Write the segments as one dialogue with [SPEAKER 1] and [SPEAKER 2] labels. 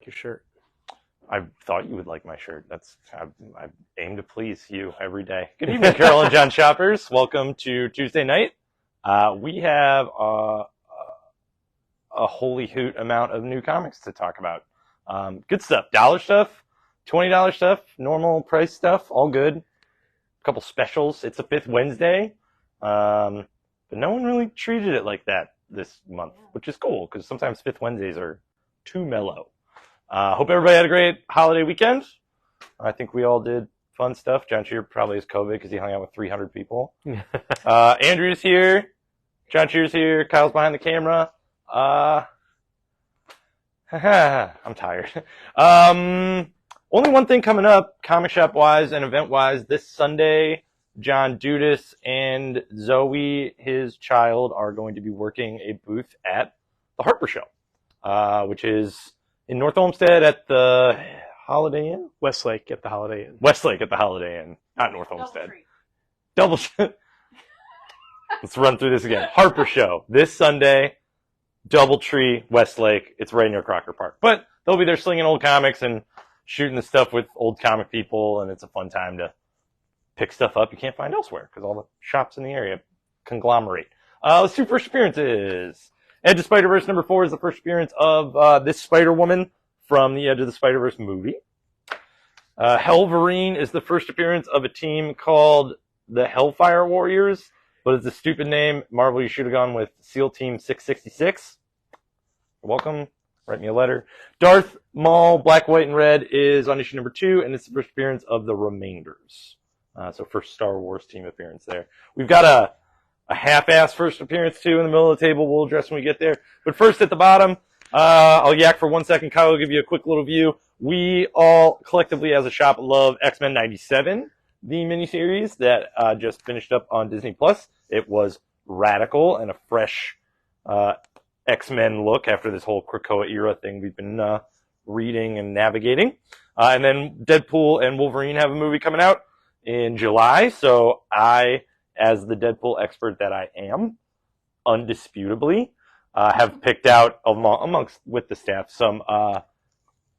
[SPEAKER 1] your shirt.
[SPEAKER 2] I thought you would like my shirt. I aim to please you every day. Good evening, Carol and John shoppers. Welcome to Tuesday night. We have a holy hoot amount of new comics to talk about. Good stuff. $1 stuff, $20 stuff, normal price stuff, all good. A couple specials. It's the 5th Wednesday. But no one really treated it like that this month, which is cool because sometimes 5th Wednesdays are too mellow. Hope everybody had a great holiday weekend. I think we all did fun stuff. John Cheer probably has COVID because he hung out with 300 people. Andrew's here. John Cheer's here. Kyle's behind the camera. I'm tired. Only one thing coming up, comic shop wise and event wise, this Sunday, John Dudas and Zoe, his child, are going to be working a booth at the Harper Show, which is in North Olmsted at the Holiday Inn?
[SPEAKER 1] Westlake at the Holiday Inn.
[SPEAKER 2] Westlake at the Holiday Inn, not North Olmsted. Double. Let's run through this again. Harper Show this Sunday, Doubletree, Westlake. It's right near Crocker Park. But they'll be there slinging old comics and shooting the stuff with old comic people, and it's a fun time to pick stuff up you can't find elsewhere because all the shops in the area conglomerate. Let's do first appearances. Edge of Spider-Verse number 4 is the first appearance of this Spider-Woman from the Edge of the Spider-Verse movie. Hellverine is the first appearance of a team called the Hellfire Warriors, but it's a stupid name. Marvel, you should have gone with SEAL Team 666. You're welcome. Write me a letter. Darth Maul, Black, White, and Red is on issue number 2, and it's the first appearance of the Remainders. So first Star Wars team appearance there. We've got a half-ass first appearance, too, in the middle of the table. We'll address when we get there. But first, at the bottom, I'll yak for 1 second. Kyle will give you a quick little view. We all, collectively as a shop, love X-Men 97, the miniseries that just finished up on Disney+. It was radical and a fresh X-Men look after this whole Krakoa era thing we've been reading and navigating. And then Deadpool and Wolverine have a movie coming out in July. So I, as the Deadpool expert that I am, undisputably, have picked out amongst with the staff some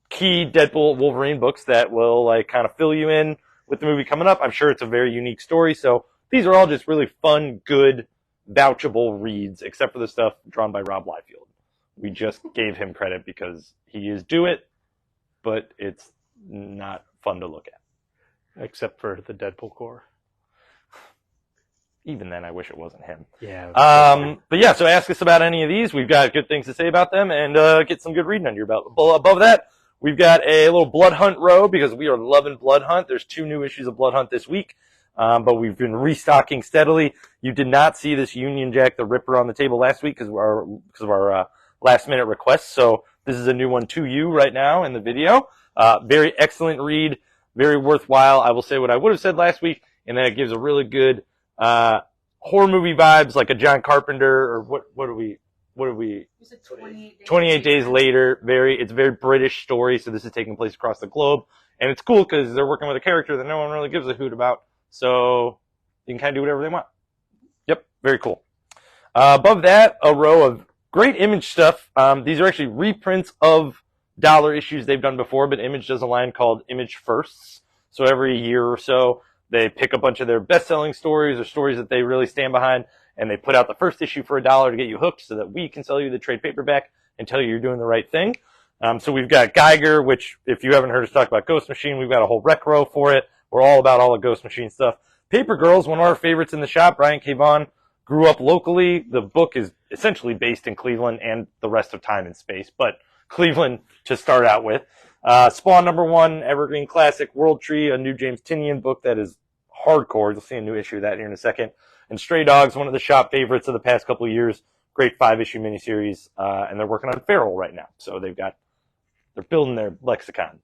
[SPEAKER 2] key Deadpool Wolverine books that will kind of fill you in with the movie coming up. I'm sure it's a very unique story. So these are all just really fun, good, vouchable reads, except for the stuff drawn by Rob Liefeld. We just gave him credit because he is do it, but it's not fun to look at.
[SPEAKER 1] Except for the Deadpool core.
[SPEAKER 2] Even then, I wish it wasn't him.
[SPEAKER 1] Yeah.
[SPEAKER 2] But yeah, so ask us about any of these. We've got good things to say about them, and get some good reading under your belt. Above that, we've got a little Blood Hunt row because we are loving Blood Hunt. There's 2 new issues of Blood Hunt this week, but we've been restocking steadily. You did not see this Union Jack the Ripper on the table last week because of our last-minute requests. So this is a new one to you right now in the video. Very excellent read, very worthwhile. I will say what I would have said last week, and then it gives a really good horror movie vibes, like a John Carpenter, or what are we?
[SPEAKER 3] You said
[SPEAKER 2] 28 days later. It's a very British story, so this is taking place across the globe, and it's cool because they're working with a character that no one really gives a hoot about, so you can kind of do whatever they want. Yep, very cool. Above that, a row of great Image stuff. These are actually reprints of dollar issues they've done before, but Image does a line called Image Firsts, so every year or so, they pick a bunch of their best-selling stories or stories that they really stand behind, and they put out the first issue for $1 to get you hooked so that we can sell you the trade paperback and tell you you're doing the right thing. So we've got Geiger, which, if you haven't heard us talk about Ghost Machine, we've got a whole rec row for it. We're all about all the Ghost Machine stuff. Paper Girls, one of our favorites in the shop. Brian K. Vaughan grew up locally. The book is essentially based in Cleveland and the rest of time and space, but Cleveland to start out with. Spawn number 1, Evergreen Classic, World Tree, a new James Tynion book that is hardcore. You'll see a new issue of that here in a second. And Stray Dogs, one of the shop favorites of the past couple of years. Great 5-issue miniseries, and they're working on Feral right now. So they're building their lexicon.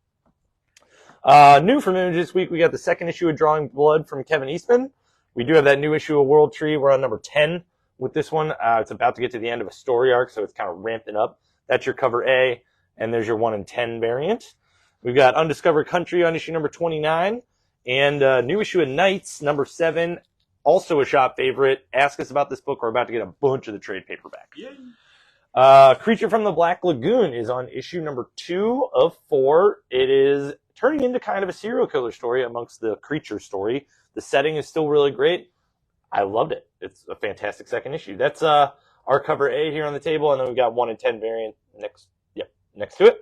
[SPEAKER 2] New from Image this week, we got the 2nd issue of Drawing Blood from Kevin Eastman. We do have that new issue of World Tree. We're on number 10 with this one. It's about to get to the end of a story arc, so it's kind of ramping up. That's your cover A, and there's your 1 in 10 variant. We've got Undiscovered Country on issue number 29, and new issue of Knights, number 7, also a shop favorite. Ask us about this book. We're about to get a bunch of the trade paperback. Creature from the Black Lagoon is on issue number 2 of 4. It is turning into kind of a serial killer story amongst the creature story. The setting is still really great. I loved it. It's a fantastic second issue. That's our cover A here on the table, and then we got 1 in 10 variant next to it.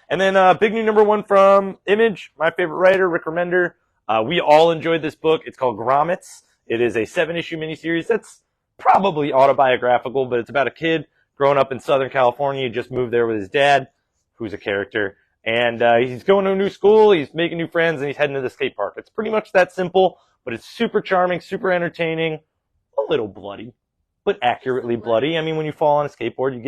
[SPEAKER 2] And then big new number 1 from Image, my favorite writer, Rick Remender. We all enjoyed this book. It's called Grommets. It is a 7-issue miniseries that's probably autobiographical, but it's about a kid growing up in Southern California. He just moved there with his dad, who's a character. And he's going to a new school, he's making new friends, and he's heading to the skate park. It's pretty much that simple, but it's super charming, super entertaining, a little bloody, but accurately bloody. I mean, when you fall on a skateboard, you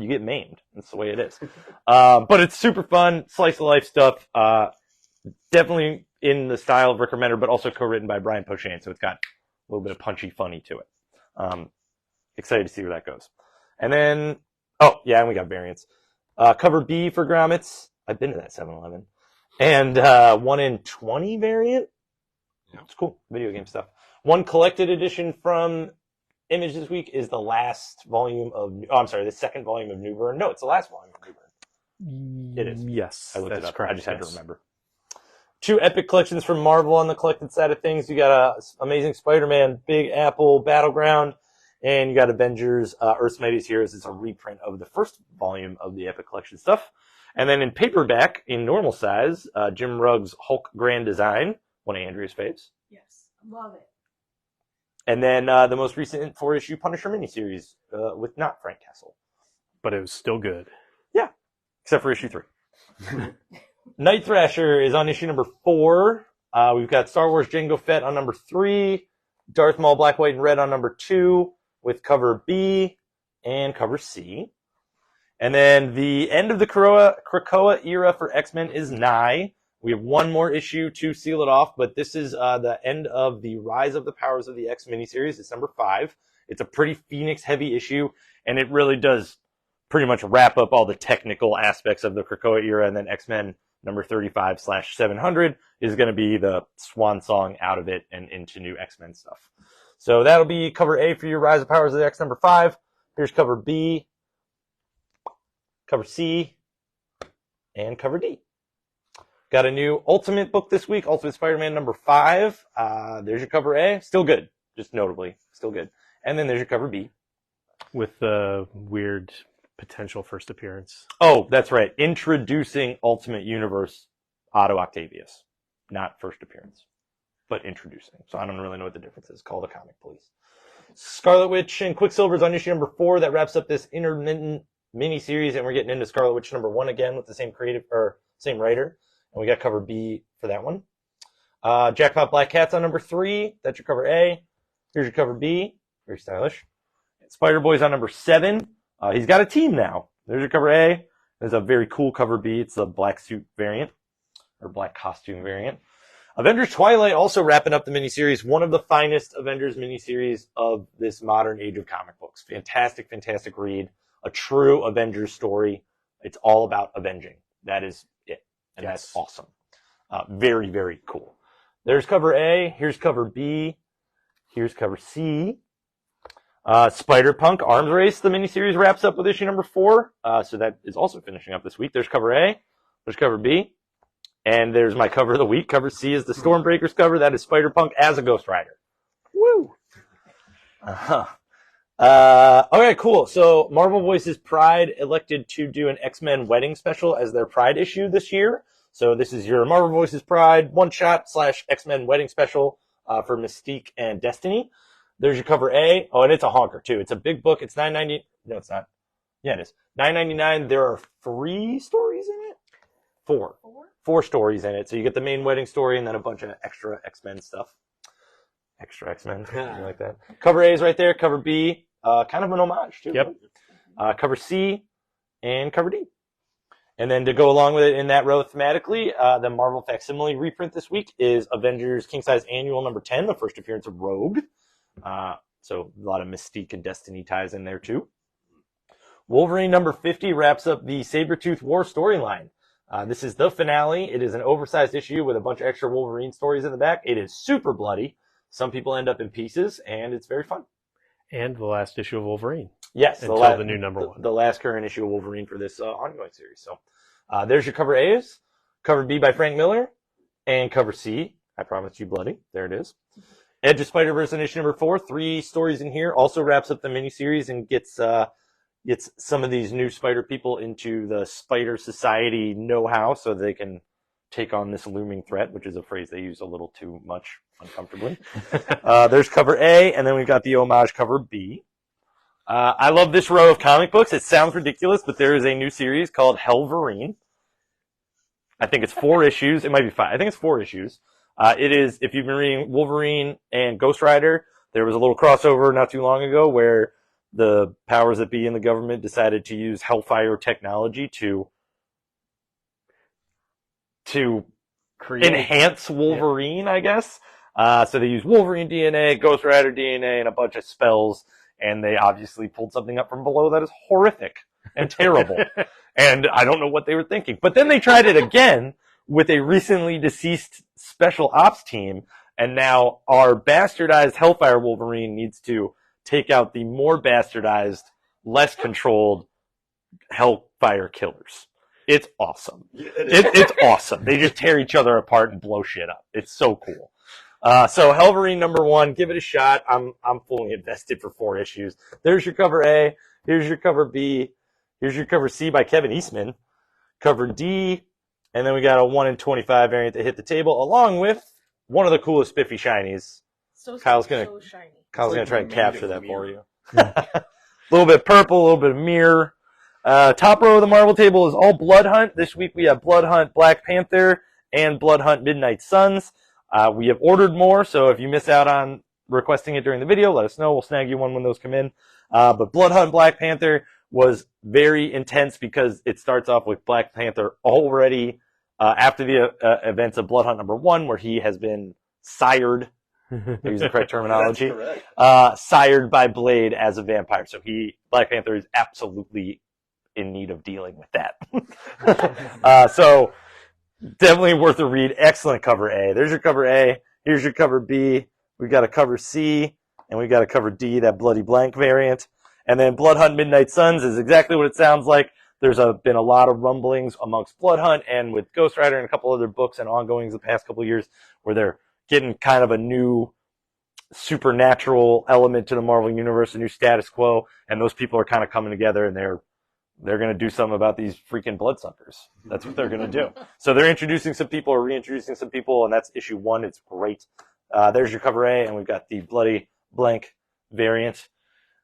[SPEAKER 2] get maimed. That's the way it is. But it's super fun, slice of life stuff. Definitely in the style of Rick Remender, but also co-written by Brian Posehn, so it's got a little bit of punchy funny to it. Excited to see where that goes. And then, and we got variants. Cover B for Grommets. I've been to that 7-Eleven. And 1 in 20 variant. Yeah. It's cool. Video game stuff. One collected edition from Image this week is the last volume of... the second volume of New Bern. No, it's the last volume of New Bern. It is.
[SPEAKER 1] Yes,
[SPEAKER 2] I looked it up.
[SPEAKER 1] Correct.
[SPEAKER 2] I just had to remember. 2 epic collections from Marvel on the collected side of things. You got Amazing Spider-Man, Big Apple, Battleground, and you got Avengers, Earth's Mightiest Heroes. It's a reprint of the first volume of the epic collection stuff. And then in paperback, in normal size, Jim Rugg's Hulk Grand Design, one of Andrea's faves.
[SPEAKER 3] Yes, love it.
[SPEAKER 2] And then the most recent 4-issue Punisher miniseries with not Frank Castle.
[SPEAKER 1] But it was still good.
[SPEAKER 2] Yeah, except for issue 3. Night Thrasher is on issue number 4. We've got Star Wars Jango Fett on number 3. Darth Maul Black, White, and Red on number 2 with cover B and cover C. And then the end of the Krakoa era for X-Men is nigh. We have 1 more issue to seal it off, but this is the end of the Rise of the Powers of the X miniseries. It's number 5. It's a pretty Phoenix-heavy issue, and it really does pretty much wrap up all the technical aspects of the Krakoa era, and then X-Men number 35/700 is going to be the swan song out of it and into new X-Men stuff. So that'll be cover A for your Rise of Powers of the X number 5. Here's cover B, cover C, and cover D. Got a new Ultimate book this week, Ultimate Spider-Man number 5. There's your cover A. Still good. Just notably. Still good. And then there's your cover B.
[SPEAKER 1] With the weird potential first appearance.
[SPEAKER 2] Oh, that's right. Introducing Ultimate Universe Otto Octavius. Not first appearance, but introducing. So I don't really know what the difference is. Call the comic police. Scarlet Witch and Quicksilver's on issue number 4. That wraps up this intermittent mini-series, and we're getting into Scarlet Witch number 1 again with the same same writer. And we got cover B for that one. Jackpot Black Cat's on number 3. That's your cover A. Here's your cover B. Very stylish. Spider-Boy's on number 7. He's got a team now. There's your cover A. There's a very cool cover B. It's the black suit variant, or black costume variant. Avengers Twilight also wrapping up the miniseries. One of the finest Avengers miniseries of this modern age of comic books. Fantastic, fantastic read. A true Avengers story. It's all about avenging. That is it. And
[SPEAKER 1] yes.
[SPEAKER 2] That's awesome. Very, very cool. There's cover A. Here's cover B. Here's cover C. Spider-Punk Arms Race, the miniseries, wraps up with issue number 4. So that is also finishing up this week. There's cover A. There's cover B. And there's my cover of the week. Cover C is the Stormbreakers cover. That is Spider-Punk as a Ghost Rider. Woo! Okay, cool. So Marvel Voices Pride elected to do an X-Men wedding special as their Pride issue this year. So this is your Marvel Voices Pride one-shot / X-Men wedding special for Mystique and Destiny. There's your cover A. Oh, and it's a honker, too. It's a big book. It's $9.90. No, it's not. Yeah, it is. $9.99. There are 3 stories in it? 4. 4 stories in it. So you get the main wedding story and then a bunch of extra X-Men stuff. Extra X-Men. Something like that. Cover A is right there. Cover B. Kind of an homage, too.
[SPEAKER 1] Yep.
[SPEAKER 2] Cover C and cover D. And then to go along with it in that row thematically, the Marvel Facsimile reprint this week is Avengers King Size Annual number 10, the first appearance of Rogue. So a lot of Mystique and Destiny ties in there too. Wolverine number 50 wraps up the Sabretooth War storyline. This is the finale. It is an oversized issue with a bunch of extra Wolverine stories in the back. It is super bloody. Some people end up in pieces, and it's very fun.
[SPEAKER 1] And the last issue of Wolverine.
[SPEAKER 2] Yes,
[SPEAKER 1] until the new number one.
[SPEAKER 2] The last current issue of Wolverine for this ongoing series. So there's your cover A's. Cover B by Frank Miller. And cover C, I Promised You Bloody. There it is. Edge of Spider-Verse issue number 4. 3 stories in here. Also wraps up the miniseries and gets some of these new Spider people into the Spider Society know-how so they can take on this looming threat, which is a phrase they use a little too much uncomfortably. There's cover A, and then we've got the homage cover B. I love this row of comic books. It sounds ridiculous, but there is a new series called Hellverine. I think it's 4 issues. It might be 5. I think it's 4 issues. It is, if you've been reading Wolverine and Ghost Rider, there was a little crossover not too long ago where the powers that be in the government decided to use Hellfire technology to enhance Wolverine, I guess. So they used Wolverine DNA, Ghost Rider DNA, and a bunch of spells, and they obviously pulled something up from below that is horrific and terrible. And I don't know what they were thinking. But then they tried it again with a recently deceased special ops team, and now our bastardized Hellfire Wolverine needs to take out the more bastardized, less controlled Hellfire killers. It's awesome. It's awesome. They just tear each other apart and blow shit up. It's so cool. So Hellverine number 1, give it a shot. I'm fully invested for 4 issues. There's your cover A. Here's your cover B. Here's your cover C by Kevin Eastman. Cover D. And then we got a 1 in 25 variant that hit the table, along with one of the coolest Spiffy Shinies. Kyle's gonna try and capture that for you. A little bit purple, a little bit of mirror. Top row of the Marvel table is all Blood Hunt. This week we have Blood Hunt Black Panther and Blood Hunt Midnight Suns. We have ordered more, so if you miss out on requesting it during the video, let us know. We'll snag you one when those come in. But Blood Hunt Black Panther was very intense because it starts off with Black Panther already after the events of Blood Hunt number 1, where he has been sired, to use the correct terminology, sired by Blade as a vampire. So Black Panther is absolutely in need of dealing with that. So definitely worth a read. Excellent cover A. There's your cover A. Here's your cover B. We've got a cover C, and we've got a cover D, that Bloody Blank variant. And then Blood Hunt Midnight Suns is exactly what it sounds like. There's been a lot of rumblings amongst Blood Hunt and with Ghost Rider and a couple other books and ongoings the past couple of years where they're getting kind of a new supernatural element to the Marvel Universe, a new status quo, and those people are kind of coming together and they're going to do something about these freaking bloodsuckers. That's what they're going to do. So they're introducing some people or reintroducing some people, and that's issue 1. It's great. There's your cover A, and we've got the Bloody Blank variant.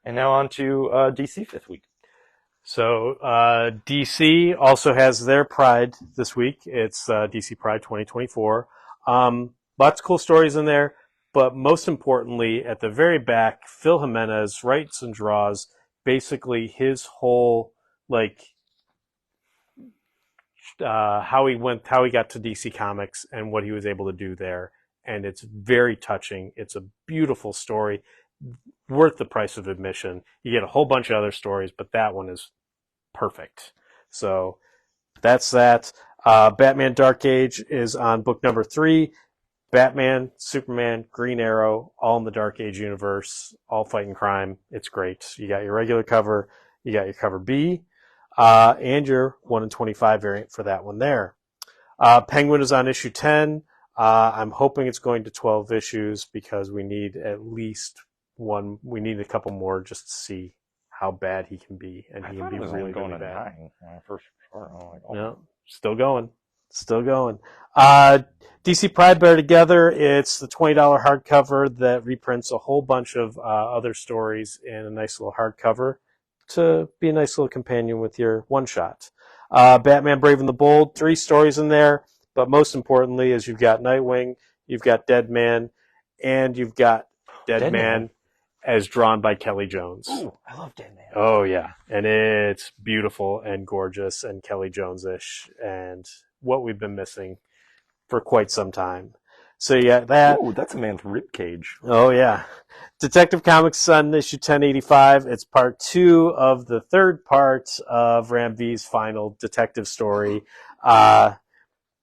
[SPEAKER 2] And now on to DC 5th week.
[SPEAKER 1] So DC also has their Pride this week. It's DC Pride 2024. Lots of cool stories in there, but most importantly, at the very back, Phil Jimenez writes and draws basically his whole how he got to DC Comics and what he was able to do there. And it's very touching. It's a beautiful story, worth the price of admission. You get a whole bunch of other stories, but that one is perfect. So that's that. Batman Dark Age is on book number 3. Batman, Superman, Green Arrow, all in the Dark Age universe, all fighting crime. It's great. You got your regular cover, you got your cover B, and your 1 in 25 variant for that one there. Penguin is on issue 10. I'm hoping it's going to 12 issues because we need at least one. We need a couple more just to see how bad he can be, and he can be really, really bad. No, still going. DC Pride Bear Together. It's the $20 hardcover that reprints a whole bunch of other stories in a nice little hardcover to be a nice little companion with your one-shot. Batman Brave and the Bold, 3 stories in there, but most importantly is you've got Nightwing, you've got Deadman, and you've got Deadman as drawn by Kelly Jones.
[SPEAKER 2] Ooh, I love Deadman.
[SPEAKER 1] Oh, yeah. And it's beautiful and gorgeous and Kelly Jones-ish and what we've been missing for quite some time. So yeah, that.
[SPEAKER 2] Ooh, that's a man's ribcage.
[SPEAKER 1] Oh, yeah. Detective Comics on issue 1085. It's part 2 of the 3rd part of Ram V's final detective story.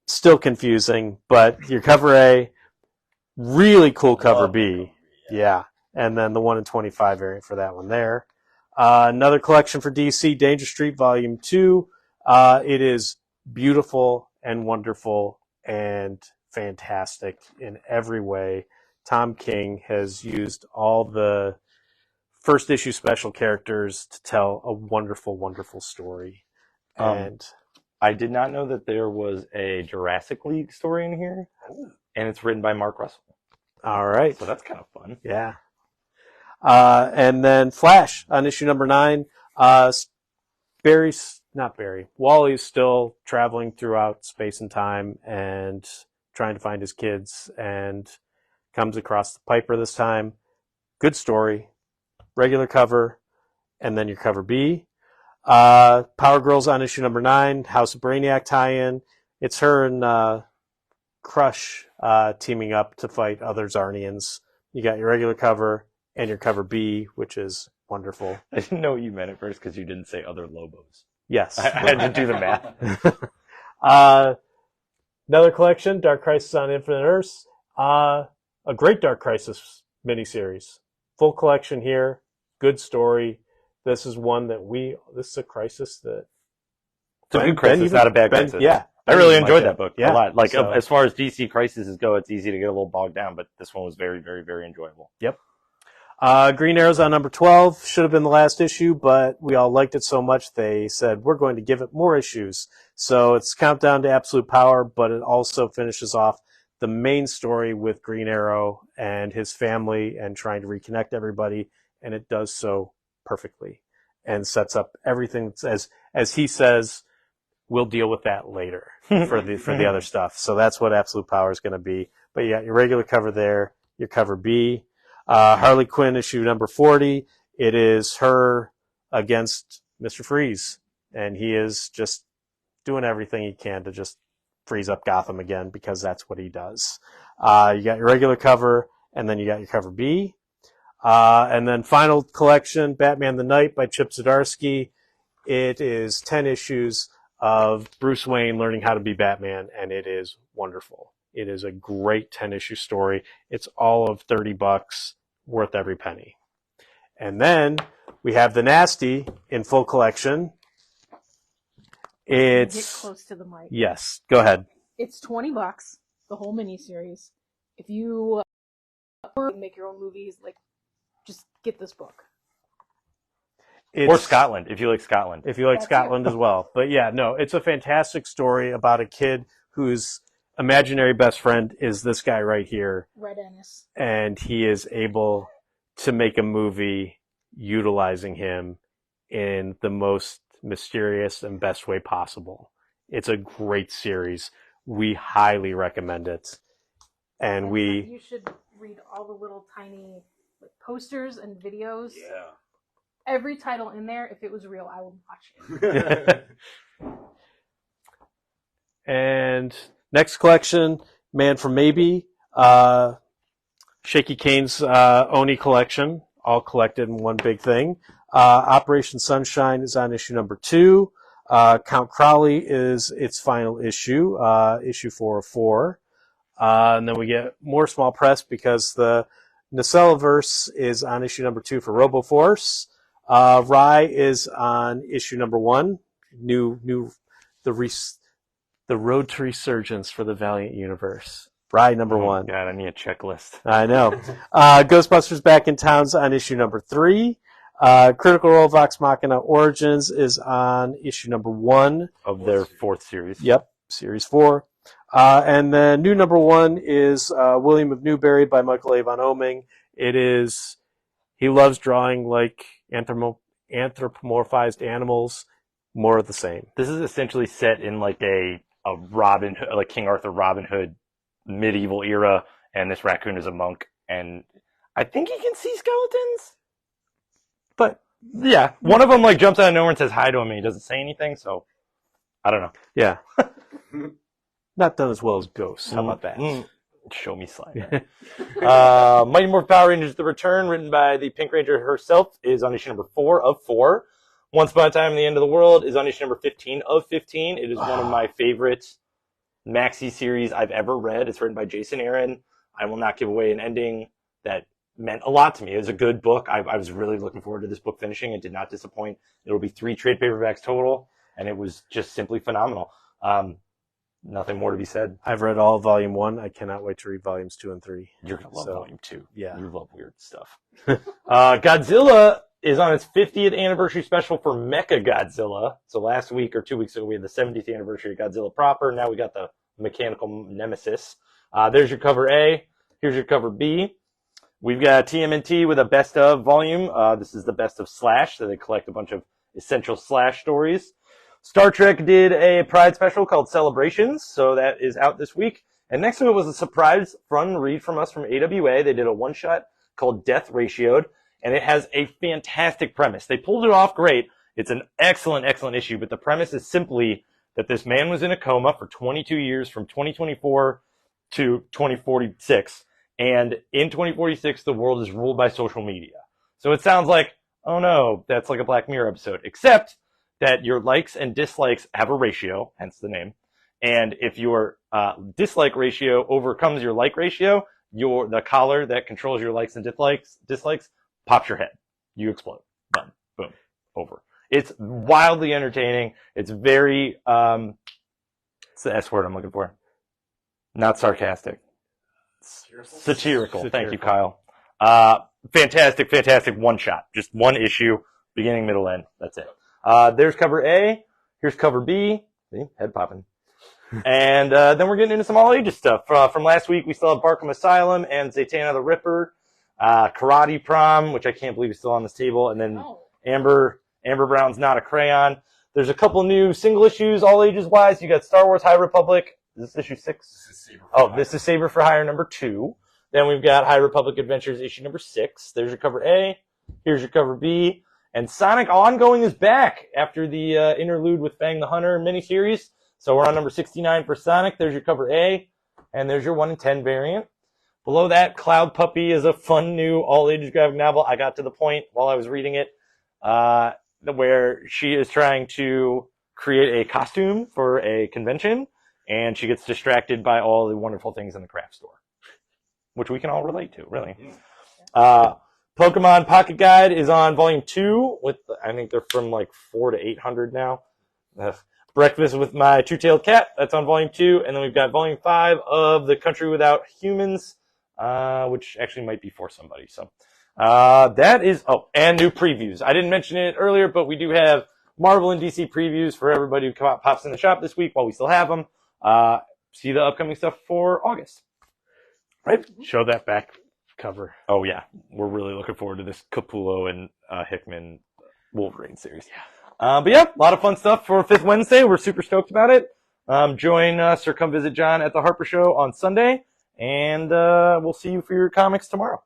[SPEAKER 1] Still confusing, but your cover A, really cool cover B. Yeah. And then the 1 in 25 variant for that one there. Another collection for DC, Danger Street Volume 2. It is beautiful and wonderful and fantastic in every way. Tom King has used all the first issue special characters to tell a wonderful, wonderful story. And
[SPEAKER 2] I did not know that there was a Jurassic League story in here, and it's written by Mark Russell.
[SPEAKER 1] all right.
[SPEAKER 2] So that's kind of fun.
[SPEAKER 1] Yeah. And then Flash on issue number 9. Wally's still traveling throughout space and time and trying to find his kids and comes across the Piper this time. Good story. Regular cover. And then your cover B. Power Girls on issue number 9. House of Brainiac tie-in. It's her and Crush teaming up to fight other Zarnians. You got your regular cover and your cover B, which is wonderful.
[SPEAKER 2] I didn't know what you meant at first because you didn't say other Lobos.
[SPEAKER 1] Yes.
[SPEAKER 2] I had to do the math.
[SPEAKER 1] Another collection, Dark Crisis on Infinite Earths. A great Dark Crisis miniseries. Full collection here. Good story. This is one that this is a crisis that...
[SPEAKER 2] It's a good crisis, not a bad crisis.
[SPEAKER 1] Yeah.
[SPEAKER 2] I really enjoyed that book a lot.
[SPEAKER 1] So,
[SPEAKER 2] as far as DC crises go, it's easy to get a little bogged down, but this one was very, very, very enjoyable.
[SPEAKER 1] Yep. Green Arrow's on number 12. Should have been the last issue, but we all liked it so much they said, we're going to give it more issues. So it's Countdown to Absolute Power, but it also finishes off the main story with Green Arrow and his family and trying to reconnect everybody, and it does so perfectly and sets up everything as he says, we'll deal with that later for the other stuff. So that's what Absolute Power is going to be. But you got your regular cover there, your cover B. Harley Quinn issue number 40. It is her against Mr. Freeze. And he is just doing everything he can to just freeze up Gotham again because that's what he does. You got your regular cover and then you got your cover B. And then final collection, Batman the Knight by Chip Zdarsky. It is 10 issues of Bruce Wayne learning how to be Batman, and it is wonderful. It is a great 10-issue story. It's all of $30, worth every penny. And then we have The Nasty in full collection.
[SPEAKER 3] Get close to the mic.
[SPEAKER 1] Yes, go ahead.
[SPEAKER 3] It's $20, the whole miniseries. If you make your own movies, just get this book.
[SPEAKER 2] Or Scotland, if you like Scotland.
[SPEAKER 1] If you like Scotland as well. But yeah, no, it's a fantastic story about a kid whose imaginary best friend is this guy right here.
[SPEAKER 3] Red Ennis.
[SPEAKER 1] And he is able to make a movie utilizing him in the most mysterious and best way possible. It's a great series. We highly recommend it. And
[SPEAKER 3] you should read all the little tiny posters and videos.
[SPEAKER 2] Yeah.
[SPEAKER 3] Every title in there, if it was real, I would watch it.
[SPEAKER 1] And next collection, Man from Maybe, Shaky Kane's Oni collection, all collected in one big thing. Operation Sunshine is on issue number 2. Count Crowley is its final issue, issue 404. And then we get more small press because the Nacellaverse is on issue number 2 for RoboForce. Rye is on issue number 1. The road to resurgence for the Valiant universe. Rye number 1.
[SPEAKER 2] God, I need a checklist.
[SPEAKER 1] I know. Ghostbusters Back in Town's on issue number 3. Critical Role Vox Machina Origins is on issue number 1
[SPEAKER 2] of their 4th series.
[SPEAKER 1] Yep, series 4. And then new number 1 is William of Newbury by Michael A. von Oming. He loves drawing like anthropomorphized animals, more of the same.
[SPEAKER 2] This is essentially set in like a Robin Hood, like King Arthur Robin Hood medieval era, and this raccoon is a monk, and I think he can see skeletons. But yeah, one of them jumps out of nowhere and says hi to him, and he doesn't say anything. So I don't know.
[SPEAKER 1] Yeah, not done as well as Ghosts. How about that?
[SPEAKER 2] Show me slide. Mighty Morphin Power Rangers: The Return, written by the Pink Ranger herself, is on issue number 4 of 4. Once Upon a Time in the End of the World is on issue number 15 of 15. It is one of my favorite maxi series I've ever read. It's written by Jason Aaron. I will not give away an ending that meant a lot to me. It was a good book. I was really looking forward to this book finishing. It did not disappoint. It'll be 3 trade paperbacks total, and it was just simply phenomenal. Nothing more to be said.
[SPEAKER 1] I've read all of Volume 1. I cannot wait to read Volumes 2 and 3.
[SPEAKER 2] You're going to love Volume 2.
[SPEAKER 1] Yeah.
[SPEAKER 2] You love weird stuff. Godzilla is on its 50th anniversary special for Mecha Godzilla. So last week or 2 weeks ago, we had the 70th anniversary of Godzilla proper. Now we got the mechanical nemesis. There's your cover A. Here's your cover B. We've got TMNT with a best of volume. This is the best of Slash. So they collect a bunch of essential Slash stories. Star Trek did a Pride special called Celebrations, so that is out this week. And next to it was a surprise fun read from us from AWA. They did a one-shot called Death Ratioed, and it has a fantastic premise. They pulled it off great. It's an excellent, excellent issue, but the premise is simply that this man was in a coma for 22 years from 2024 to 2046, and in 2046, the world is ruled by social media. So it sounds like, oh no, that's like a Black Mirror episode, except that your likes and dislikes have a ratio, hence the name. And if your dislike ratio overcomes your like ratio, the collar that controls your likes and dislikes pops your head. You explode. Done. Boom. Over. It's wildly entertaining. It's very, it's the S word I'm looking for. Not sarcastic. Satirical. Thank you, Kyle. Fantastic, fantastic one shot. Just one issue, beginning, middle, end. That's it. There's cover A. Here's cover B. See? Head popping. And then we're getting into some all ages stuff. From last week, we still have Barkham Asylum and Zatanna the Ripper. Karate Prom, which I can't believe is still on this table. And then Amber Brown's Not a Crayon. There's a couple new single issues, all ages wise. You got Star Wars High Republic. Is this issue 6? This is Saber for Hire number 2. Then we've got High Republic Adventures issue number 6. There's your cover A. Here's your cover B. And Sonic Ongoing is back after the interlude with Fang the Hunter miniseries. So we're on number 69 for Sonic. There's your cover A. And there's your 1 in 10 variant. Below that, Cloud Puppy is a fun new all-ages graphic novel. I got to the point while I was reading it where she is trying to create a costume for a convention, and she gets distracted by all the wonderful things in the craft store, which we can all relate to, really. Pokemon Pocket Guide is on volume 2 with, I think they're from like 400 to 800 now. Breakfast with My Two-Tailed Cat, that's on volume 2. And then we've got volume 5 of The Country Without Humans, which actually might be for somebody. So, that is, and new previews. I didn't mention it earlier, but we do have Marvel and DC previews for everybody who pops in the shop this week while we still have them. See the upcoming stuff for August. Right?
[SPEAKER 1] Show that back cover.
[SPEAKER 2] Oh yeah, we're really looking forward to this Capullo and Hickman Wolverine series. But yeah, a lot of fun stuff for 5th Wednesday. We're super stoked about it. Join us or come visit John at the Harper Show on Sunday, and we'll see you for your comics tomorrow.